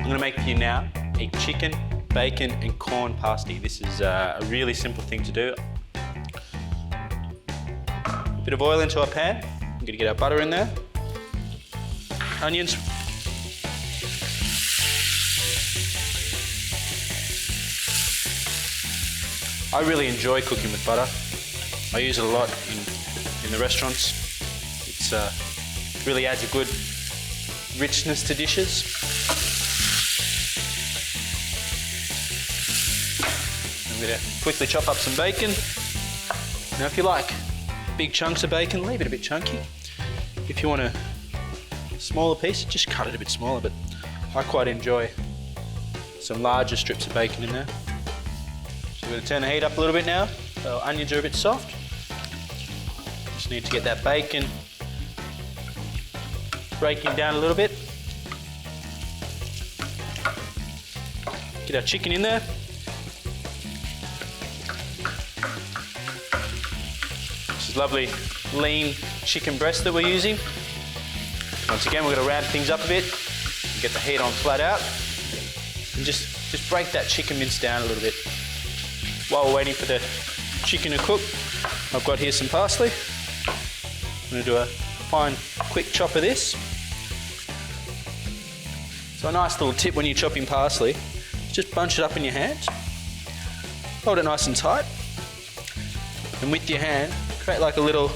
I'm gonna make for you now a chicken, bacon and corn pasty. This is a really simple thing to do. A bit of oil into our pan. I'm gonna get our butter in there. Onions. I really enjoy cooking with butter. I use it a lot in the restaurants. It really adds a good richness to dishes. I'm going to quickly chop up some bacon. Now, if you like big chunks of bacon, leave it a bit chunky. If you want a smaller piece, just cut it a bit smaller, but I quite enjoy some larger strips of bacon in there. So we're going to turn the heat up a little bit now, so our onions are a bit soft. Just need to get that bacon breaking down a little bit. Get our chicken in there. This is lovely lean chicken breast that we're using. Once again, we're going to ramp things up a bit and get the heat on flat out. And just break that chicken mince down a little bit. While we're waiting for the chicken to cook, I've got here some parsley. I'm going to do a fine, quick chop of this. So a nice little tip when you're chopping parsley, just bunch it up in your hand, hold it nice and tight, and with your hand, create like a little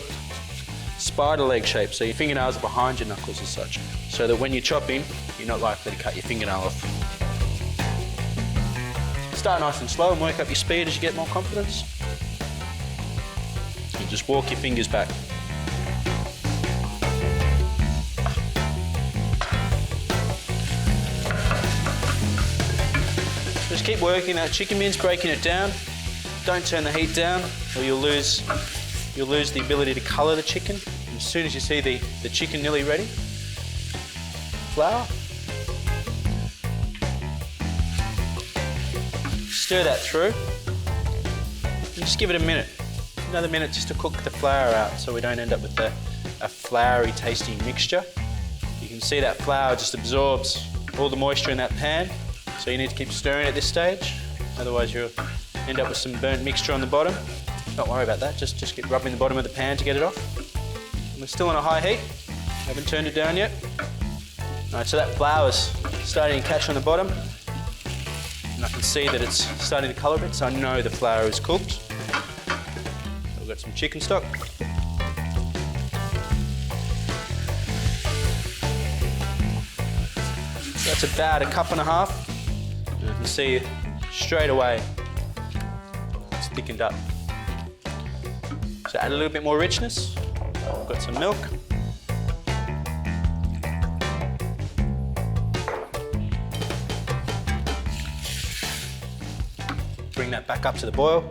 spider leg shape, so your fingernails are behind your knuckles as such, so that when you're chopping, you're not likely to cut your fingernail off. Start nice and slow and work up your speed as you get more confidence. And just walk your fingers back. Just keep working that chicken mince, breaking it down. Don't turn the heat down or you'll lose the ability to colour the chicken. And as soon as you see the chicken nearly ready, flour. Stir that through and just give it a minute. Another minute just to cook the flour out so we don't end up with a floury tasting mixture. You can see that flour just absorbs all the moisture in that pan, so you need to keep stirring at this stage, otherwise you'll end up with some burnt mixture on the bottom. Don't worry about that, just keep rubbing the bottom of the pan to get it off. And we're still on a high heat, haven't turned it down yet. Alright, so that flour's starting to catch on the bottom. And I can see that it's starting to colour a bit, so I know the flour is cooked. So we've got some chicken stock. So that's about 1.5 cups. And you can see straight away it's thickened up. So add a little bit more richness. We've got some milk. Bring that back up to the boil.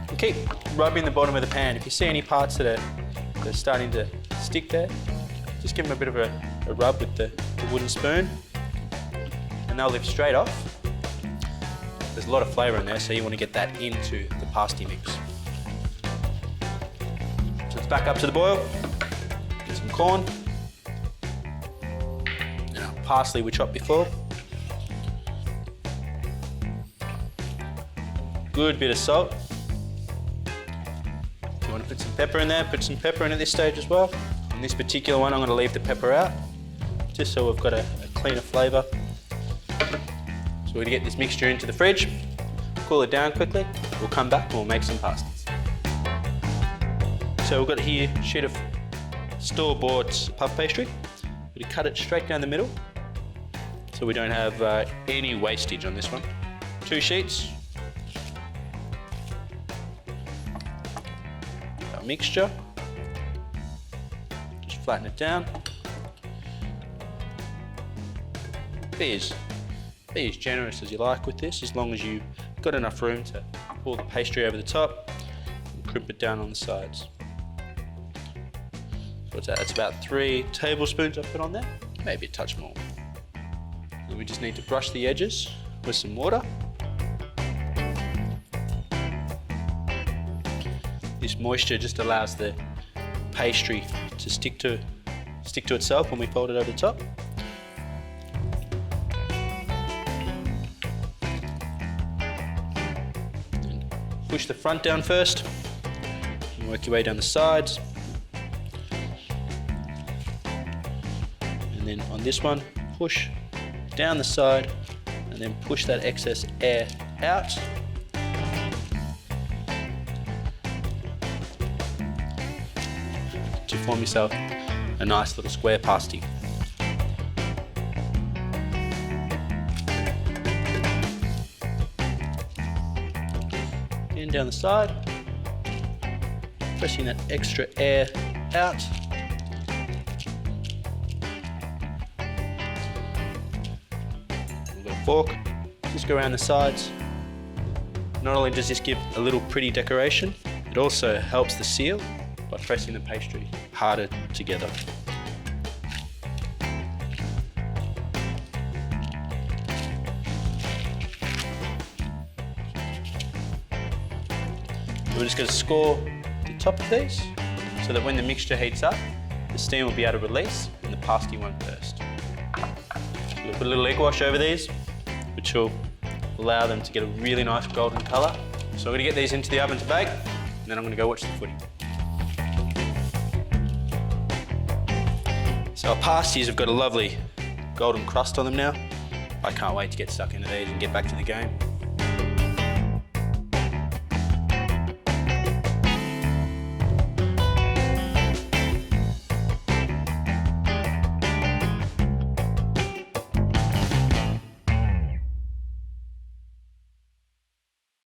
And keep rubbing the bottom of the pan. If you see any parts that are starting to stick there, just give them a bit of a rub with the wooden spoon and they'll lift straight off. There's a lot of flavour in there, so you want to get that into the pasty mix. So it's back up to the boil. Get some corn. And our parsley we chopped before. Good bit of salt. If you want to put some pepper in there, put some pepper in at this stage as well. In this particular one, I'm going to leave the pepper out, just so we've got a cleaner flavour. So we're going to get this mixture into the fridge, cool it down quickly. We'll come back and we'll make some pasties. So we've got here a sheet of store-bought puff pastry. We're going to cut it straight down the middle, so we don't have any wastage on this one. 2 sheets. Our mixture. Just flatten it down. Be as generous as you like with this, as long as you've got enough room to pour the pastry over the top and crimp it down on the sides. So what's that? That's about 3 tablespoons I put on there, maybe a touch more. And we just need to brush the edges with some water. This moisture just allows the pastry to stick to itself when we fold it over the top. push the front down first, and work your way down the sides. And then on this one, push down the side, and then push that excess air out. To form yourself a nice little square pasty. Down the side, pressing that extra air out. We've got a fork, just go around the sides. Not only does this give a little pretty decoration, it also helps the seal by pressing the pastry harder together. We're just going to score the top of these so that when the mixture heats up, the steam will be able to release and the pasty won't burst. We'll put a little egg wash over these, which will allow them to get a really nice golden colour. So I'm going to get these into the oven to bake, and then I'm going to go watch the footy. So our pasties have got a lovely golden crust on them now. I can't wait to get stuck into these and get back to the game.